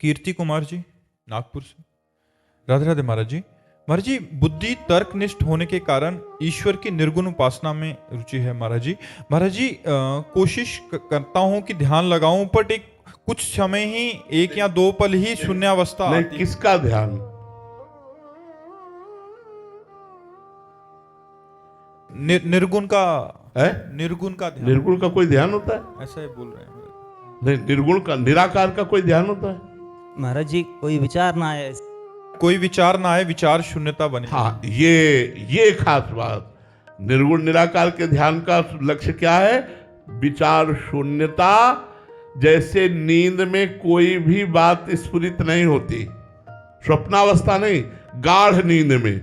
कीर्ति कुमार जी, नागपुर से। राधे राधे महाराज जी। महाराज जी, बुद्धि तर्कनिष्ठ होने के कारण ईश्वर की निर्गुण उपासना में रुचि है महाराज जी। महाराज जी, कोशिश करता हूं कि ध्यान लगाऊं, बट एक कुछ समय ही, 1 या 2 पल ही शून्यावस्था नहीं, आती। किसका ध्यान? निर्गुण का है? निर्गुण का ध्यान। निर्गुण का कोई ध्यान होता है? ऐसा ही बोल रहे हैं। नहीं, निर्गुण का, निराकार का कोई ध्यान होता है? महाराज जी, कोई विचार ना आए। कोई विचार ना आए, विचार शून्यता बने। हाँ, ये खास बात। निर्गुण निराकार के ध्यान का लक्ष्य क्या है? विचार शून्यता। जैसे नींद में कोई भी बात स्फुरित नहीं होती, स्वप्नावस्था नहीं, गाढ़ नींद में,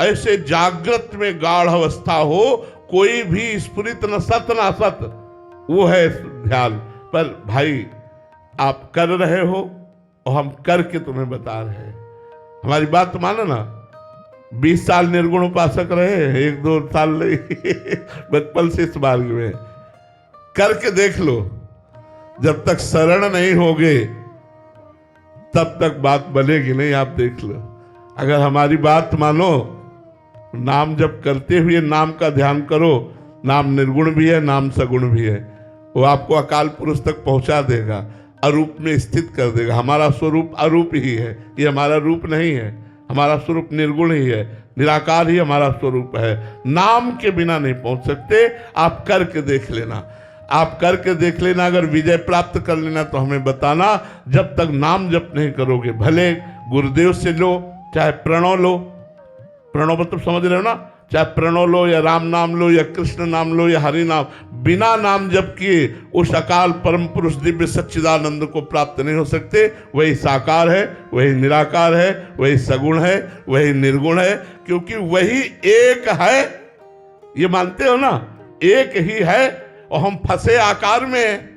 ऐसे जागृत में गाढ़ अवस्था हो, कोई भी स्फुरित न सत न असत, वो है ध्यान। पर भाई, आप कर रहे हो और हम करके तुम्हें बता रहे हैं। हमारी बात तो मानो ना। 20 साल निर्गुण उपासक रहे, 1-2 साल नहीं बचपन से इस मार्ग में करके देख लो। जब तक शरण नहीं होगे तब तक बात बनेगी नहीं। आप देख लो, अगर हमारी बात मानो, नाम जब करते हुए नाम का ध्यान करो। नाम निर्गुण भी है, नाम सगुण भी है। वो आपको अकाल पुरुष तक पहुंचा देगा, अरूप में स्थित कर देगा। हमारा स्वरूप अरूप ही है, ये हमारा रूप नहीं है। हमारा स्वरूप निर्गुण ही है, निराकार ही हमारा स्वरूप है। नाम के बिना नहीं पहुंच सकते। आप करके देख लेना, आप करके देख लेना। अगर विजय प्राप्त कर लेना तो हमें बताना। जब तक नाम जप नहीं करोगे, भले गुरुदेव से लो, चाहे प्रणव लो, प्रणव मतलब समझ रहे हो ना, चाहे प्रणव लो या राम नाम लो या कृष्ण नाम लो या हरि नाम, बिना नाम जप किए उस अकाल परम पुरुष दिव्य सच्चिदानंद को प्राप्त नहीं हो सकते। वही साकार है, वही निराकार है, वही सगुण है, वही निर्गुण है, क्योंकि वही एक है। ये मानते हो ना, एक ही है और हम फंसे आकार में।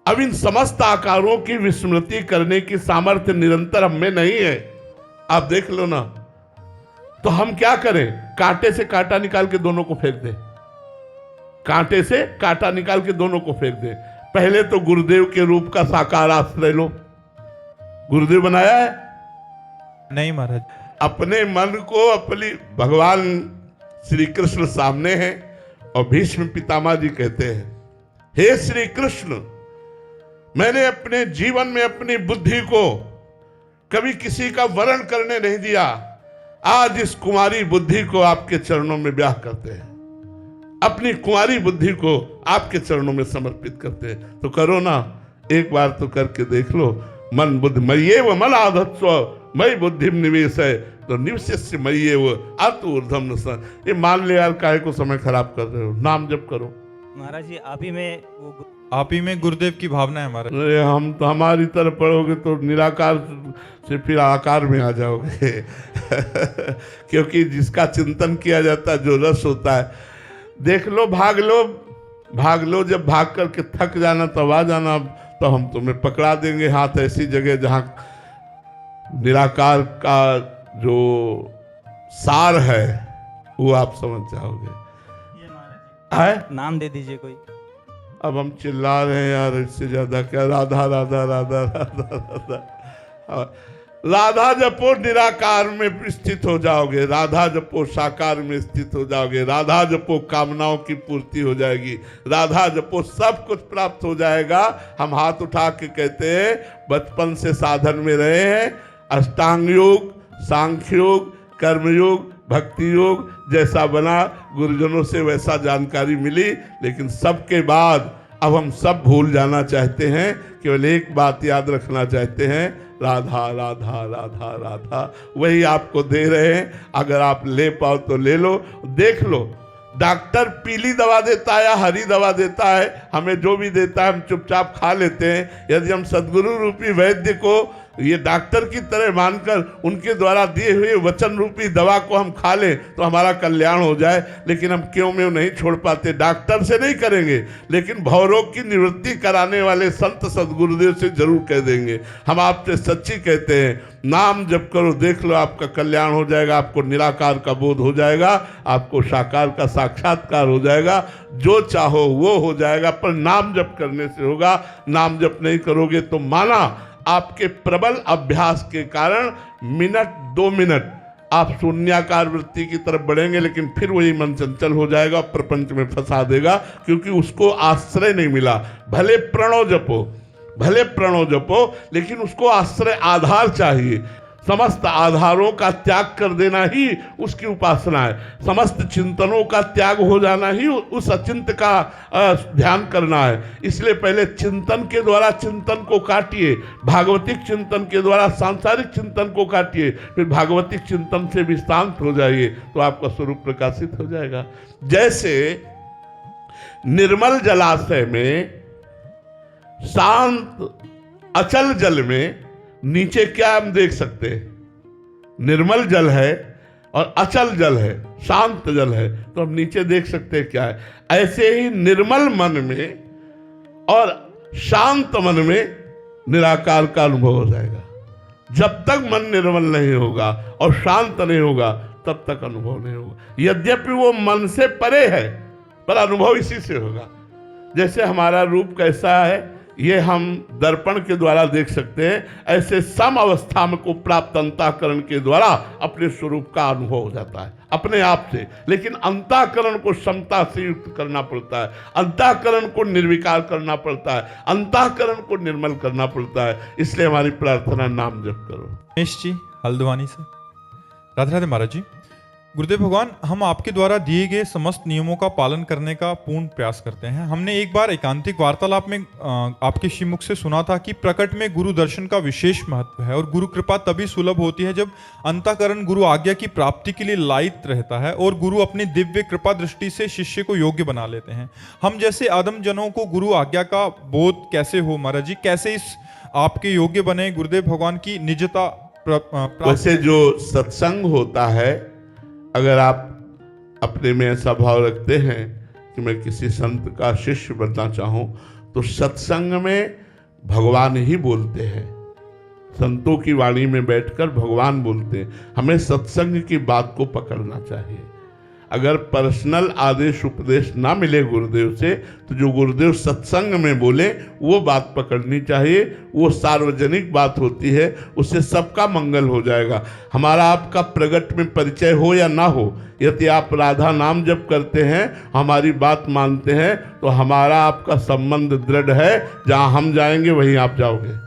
अब इन समस्त आकारों की विस्मृति करने की सामर्थ्य निरंतर हम में नहीं है। आप देख लो ना। तो हम क्या करें? कांटे से कांटा निकाल के दोनों को फेंक दें। कांटे से कांटा निकाल के दोनों को फेंक दें। पहले तो गुरुदेव के रूप का साकार आश्रय लो। गुरुदेव बनाया है? नहीं महाराज। अपने मन को, अपनी, भगवान श्री कृष्ण सामने हैं और भीष्म पितामह जी कहते हैं, हे श्री कृष्ण, मैंने अपने जीवन में अपनी बुद्धि को कभी किसी का वरण करने नहीं दिया। आज इस कुमारी बुद्धि को आपके चरणों में ब्याह करते हैं, अपनी कुमारी बुद्धि को आपके चरणों में समर्पित करते हैं। तो करो ना, एक बार तो करके देख लो। मन बुद्धि मय्येव मनाधत्स्व मयि बुद्धिम निवेश है, तो निवशिष्य मय्येव अतुर्धम न स। ये मान ले यार, काहे को समय खराब कर रहे हो? नाम जप करो। महाराज जी, आप ही में गुरुदेव की भावना है महाराज। अरे हम तो, हमारी तरफ पढ़ोगे तो निराकार से फिर आकार में आ जाओगे क्योंकि जिसका चिंतन किया जाता है, जो रस होता है, देख लो, भाग लो, भाग लो। जब भाग करके थक जाना तब आ जाना, तो हम तुम्हें पकड़ा देंगे हाथ ऐसी जगह जहां निराकार का जो सार है वो आप समझ जाओगे। है? नाम दे दीजिए कोई। अब हम चिल्ला रहे हैं यार, इससे ज्यादा क्या? राधा राधा राधा राधा राधा। राधा जपो, निराकार में स्थित हो जाओगे। राधा जपो, साकार में स्थित हो जाओगे। राधा जपो, कामनाओं की पूर्ति हो जाएगी। राधा जपो, सब कुछ प्राप्त हो जाएगा। हम हाथ उठा के कहते हैं, बचपन से साधन में रहे हैं। अष्टांग योग, सांख्य योग, कर्मयोग, भक्ति योग जैसा बना, गुरुजनों से वैसा जानकारी मिली, लेकिन सबके बाद अब हम सब भूल जाना चाहते हैं। केवल एक बात याद रखना चाहते हैं, राधा राधा राधा राधा। वही आपको दे रहे हैं। अगर आप ले पाओ तो ले लो। देख लो, डॉक्टर पीली दवा देता है या हरी दवा देता है, हमें जो भी देता है हम चुपचाप खा लेते हैं। यदि हम सद्गुरु रूपी वैद्य को ये डॉक्टर की तरह मानकर उनके द्वारा दिए हुए वचन रूपी दवा को हम खा लें तो हमारा कल्याण हो जाए, लेकिन हम क्यों में नहीं छोड़ पाते। डॉक्टर से नहीं करेंगे, लेकिन भवरोग की निवृत्ति कराने वाले संत सद्गुरुदेव से जरूर कह देंगे। हम आपसे सच्ची कहते हैं, नाम जप करो, देख लो, आपका कल्याण हो जाएगा। आपको निराकार का बोध हो जाएगा, आपको साकार का साक्षात्कार हो जाएगा। जो चाहो वो हो जाएगा, पर नाम जप करने से होगा। नाम जप नहीं करोगे तो माना आपके प्रबल अभ्यास के कारण मिनट 2 मिनट आप शून्याकार वृत्ति की तरफ बढ़ेंगे, लेकिन फिर वही मन चंचल हो जाएगा, प्रपंच में फंसा देगा, क्योंकि उसको आश्रय नहीं मिला। भले प्रणव जपो, लेकिन उसको आश्रय आधार चाहिए। समस्त आधारों का त्याग कर देना ही उसकी उपासना है। समस्त चिंतनों का त्याग हो जाना ही उस अचिंत्य का ध्यान करना है। इसलिए पहले चिंतन के द्वारा चिंतन को काटिए, भागवतिक चिंतन के द्वारा सांसारिक चिंतन को काटिए, फिर भागवतिक चिंतन से भी शांत हो जाइए, तो आपका स्वरूप प्रकाशित हो जाएगा। जैसे निर्मल जलाशय में, शांत अचल जल में नीचे क्या हम देख सकते हैं? निर्मल जल है और अचल जल है, शांत जल है, तो हम नीचे देख सकते हैं क्या है। ऐसे ही निर्मल मन में और शांत मन में निराकार का अनुभव हो जाएगा। जब तक मन निर्मल नहीं होगा और शांत नहीं होगा, तब तक अनुभव नहीं होगा। यद्यपि वो मन से परे है, पर अनुभव इसी से होगा। जैसे हमारा रूप कैसा है, ये हम दर्पण के द्वारा देख सकते हैं, ऐसे सम अवस्था में को प्राप्त अंतःकरण के द्वारा अपने स्वरूप का अनुभव हो जाता है अपने आप से। लेकिन अंतःकरण को समता से युक्त करना पड़ता है, अंतःकरण को निर्विकार करना पड़ता है, अंतःकरण को निर्मल करना पड़ता है। इसलिए हमारी प्रार्थना नाम जप करो। रमेश जी हल्द्वानी से, राधे राधे महाराज जी। गुरुदेव भगवान, हम आपके द्वारा दिए गए समस्त नियमों का पालन करने का पूर्ण प्रयास करते हैं। हमने एक बार एकांतिक वार्तालाप में आपके श्रीमुख से सुना था कि प्रकट में गुरु दर्शन का विशेष महत्व है और गुरु कृपा तभी सुलभ होती है जब अंतःकरण गुरु आज्ञा की प्राप्ति के लिए लायित रहता है और गुरु अपनी दिव्य कृपा दृष्टि से शिष्य को योग्य बना लेते हैं। हम जैसे आदम जनों को गुरु आज्ञा का बोध कैसे हो महाराज जी? कैसे इस आपके योग्य बने गुरुदेव भगवान की निजता वैसे जो सत्संग होता है, अगर आप अपने में ऐसा भाव रखते हैं कि मैं किसी संत का शिष्य बनना चाहूं, तो सत्संग में भगवान ही बोलते हैं। संतों की वाणी में बैठकर भगवान बोलते हैं। हमें सत्संग की बात को पकड़ना चाहिए। अगर पर्सनल आदेश उपदेश ना मिले गुरुदेव से, तो जो गुरुदेव सत्संग में बोले वो बात पकड़नी चाहिए। वो सार्वजनिक बात होती है, उससे सबका मंगल हो जाएगा। हमारा आपका प्रगट में परिचय हो या ना हो, यदि आप राधा नाम जप करते हैं, हमारी बात मानते हैं, तो हमारा आपका संबंध दृढ़ है। जहाँ हम जाएंगे वहीं आप जाओगे,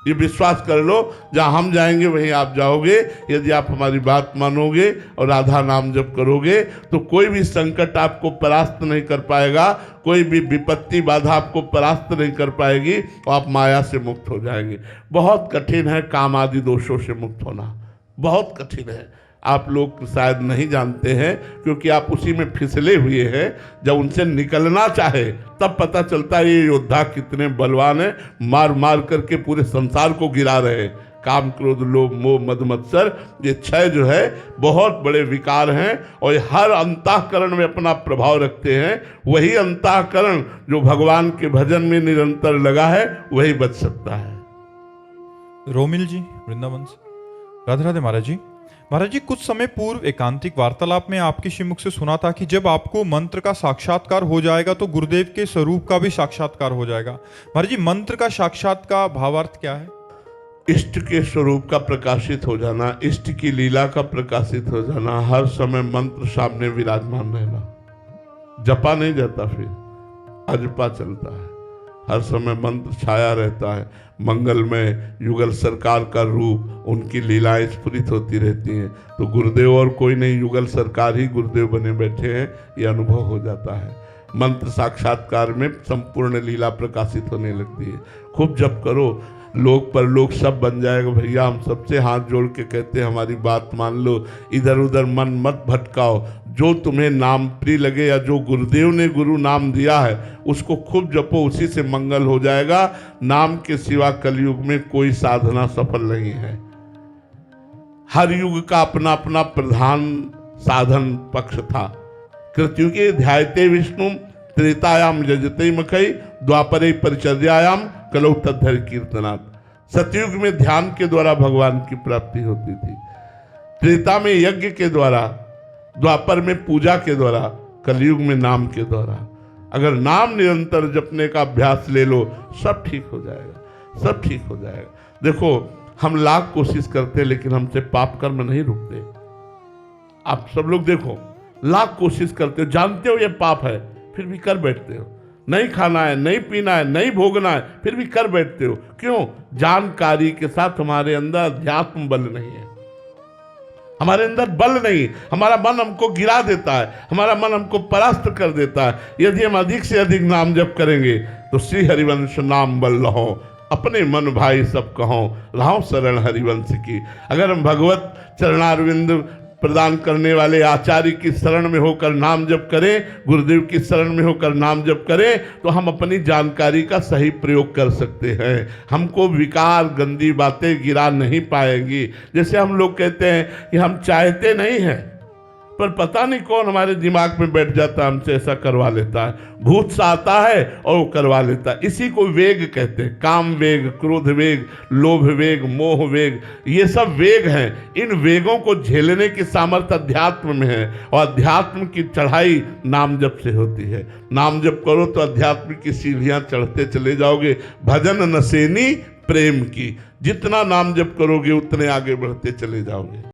ये विश्वास कर लो। जहाँ हम जाएंगे वहीं आप जाओगे। यदि आप हमारी बात मानोगे और राधा नाम जप करोगे, तो कोई भी संकट आपको परास्त नहीं कर पाएगा, कोई भी विपत्ति बाधा आपको परास्त नहीं कर पाएगी, और आप माया से मुक्त हो जाएंगे। बहुत कठिन है काम आदि दोषों से मुक्त होना, बहुत कठिन है। आप लोग शायद नहीं जानते हैं, क्योंकि आप उसी में फिसले हुए हैं। जब उनसे निकलना चाहे तब पता चलता है ये योद्धा कितने बलवान हैं, मार मार करके पूरे संसार को गिरा रहे हैं। काम क्रोध लोभ मोह मद मत्सर, ये 6 जो है बहुत बड़े विकार हैं, और हर अंतःकरण में अपना प्रभाव रखते हैं। वही अंतःकरण जो भगवान के भजन में निरंतर लगा है, वही बच सकता है। रोमिल जी वृंदावन से, राधे राधे महाराज जी। महाराज जी, कुछ समय पूर्व एकांतिक वार्तालाप में आपके श्रीमुख से सुना था कि जब आपको मंत्र का साक्षात्कार हो जाएगा तो गुरुदेव के स्वरूप का भी साक्षात्कार हो जाएगा। महाराज जी, मंत्र का साक्षात का भावार्थ क्या है? इष्ट के स्वरूप का प्रकाशित हो जाना, इष्ट की लीला का प्रकाशित हो जाना, हर समय मंत्र सामने विराजमान रहना। जपा नहीं जाता, फिर अजपा चलता है। हर समय मंत्र छाया रहता है। मंगलमय युगल सरकार का रूप, उनकी लीलाएं स्फुरित होती रहती हैं। तो गुरुदेव और कोई नहीं, युगल सरकार ही गुरुदेव बने बैठे हैं, ये अनुभव हो जाता है। मंत्र साक्षात्कार में संपूर्ण लीला प्रकाशित होने लगती है। खूब जप करो, लोक परलोक सब बन जाएगा भैया। हम सबसे हाथ जोड़ के कहते हैं, हमारी बात मान लो, इधर उधर मन मत भटकाओ। जो तुम्हें नाम प्रिय लगे या जो गुरुदेव ने गुरु नाम दिया है, उसको खूब जपो, उसी से मंगल हो जाएगा। नाम के सिवा कलयुग में कोई साधना सफल नहीं है। हर युग का अपना अपना प्रधान साधन पक्ष था। कृत्युगे ध्यायते विष्णु, त्रेतायाम यजते मखई, द्वापरे परिचर्यायाम कलौ तद्धर कीर्तनात्। सतयुग में ध्यान के द्वारा भगवान की प्राप्ति होती थी, त्रेता में यज्ञ के द्वारा, द्वापर में पूजा के द्वारा, कलयुग में नाम के द्वारा। अगर नाम निरंतर जपने का अभ्यास ले लो, सब ठीक हो जाएगा। सब ठीक हो जाएगा। देखो, हम लाख कोशिश करते हैं लेकिन हमसे पाप कर्म नहीं रुकते। आप सब लोग देखो, लाख कोशिश करते हो, जानते हो ये पाप है, फिर भी कर बैठते हो। नहीं खाना है, नहीं पीना है, नहीं भोगना है, फिर भी कर बैठते हो। क्यों? जानकारी के साथ हमारे अंदर अध्यात्म बल नहीं है, हमारे अंदर बल नहीं। हमारा मन हमको गिरा देता है, हमारा मन हमको परास्त कर देता है। यदि हम अधिक से अधिक नाम जप करेंगे तो श्री हरिवंश नाम बल रहो, अपने मन भाई सब कहो, रहो शरण हरिवंश की। अगर हम भगवत चरणारविंद प्रदान करने वाले आचार्य की शरण में होकर नाम जप करें, गुरुदेव की शरण में होकर नाम जप करें, तो हम अपनी जानकारी का सही प्रयोग कर सकते हैं। हमको विकार, गंदी बातें गिरा नहीं पाएंगी। जैसे हम लोग कहते हैं कि हम चाहते नहीं हैं, पर पता नहीं कौन हमारे दिमाग में बैठ जाता है, हमसे ऐसा करवा लेता है। भूत सा आता है और वो करवा लेता है। इसी को वेग कहते हैं। काम वेग, क्रोध वेग, लोभ वेग, मोह वेग, ये सब वेग हैं। इन वेगों को झेलने की सामर्थ्य अध्यात्म में है, और अध्यात्म की चढ़ाई नाम जप से होती है। नाम जप करो तो अध्यात्म की सीढ़ियां चढ़ते चले जाओगे। भजन नसेनी प्रेम की, जितना नाम जप करोगे उतने आगे बढ़ते चले जाओगे।